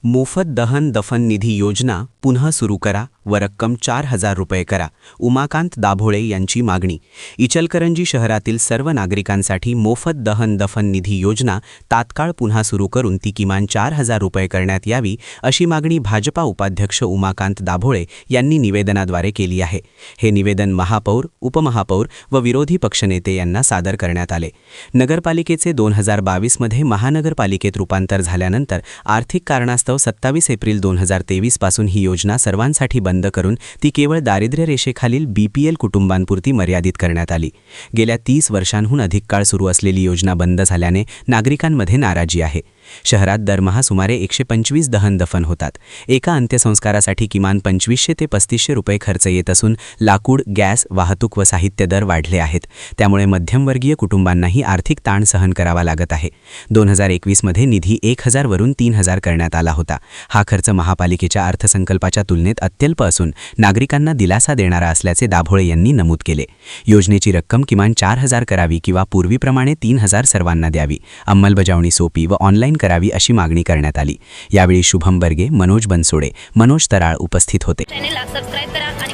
मोफत दहन दफन निधी योजना पुन्हा सुरू करा व रक्कम 4,000 रुपये करा. उमाकांत दाभोळे यांची मागणी. इचलकरंजी शहरातील सर्व नागरिकांसाठी मोफत दहन दफन निधी योजना तात्काळ पुन्हा सुरू करून ती किमान 4,000 रुपये करण्यात यावी अशी मागणी भाजपा उपाध्यक्ष उमाकांत दाभोळे यांनी निवेदनाद्वारे केली आहे. हे निवेदन महापौर, उपमहापौर व विरोधी पक्षनेते यांना सादर करण्यात आले. नगरपालिकेचे 2022 मध्ये महानगरपालिकेत रूपांतर झाल्यानंतर आर्थिक कारणास्तव 27 एप्रिल 2023 पासून ही योजना सर्वांसाठी बंद करून ती केवळ दारिद्र्य रेषेखालील BPL कुटुंबांपुरती मर्यादित करण्यात आली. गेल्या 30 वर्षांहून अधिक काळ सुरू असलेली योजना बंद झाल्याने नागरिकांमध्ये नाराजी आहे. शहरात दरमहा सुमारे 125 दहन दफन होतात. एका अंत्यसंस्कारासाठी किमान 2500 ते 3500 रुपये खर्च येत असून लाकूड, गॅस, वाहतूक व साहित्य दर वाढले आहेत. त्यामुळे मध्यमवर्गीय कुटुंबांनाही आर्थिक ताण सहन करावा लागत आहे. 2021 मध्ये निधी 1,000 वरून 3,000 करण्यात आला होता. हा खर्च महापालिकेच्या अर्थसंकल्पाच्या तुलनेत अत्यल्प असून नागरिकांना दिलासा देणारा असल्याचे दाभोळे यांनी नमूद केले. योजनेची रक्कम किमान 4,000 करावी किंवा पूर्वीप्रमाणे 3,000 सर्वांना द्यावी. अंमलबजावणी सोपी व ऑनलाईन करावी अशी मागणी करण्यात आली. यावेळी शुभम बर्गे, मनोज बनसोडे, मनोज तराळ उपस्थित होते. चॅनेलला सबस्क्राइब करा.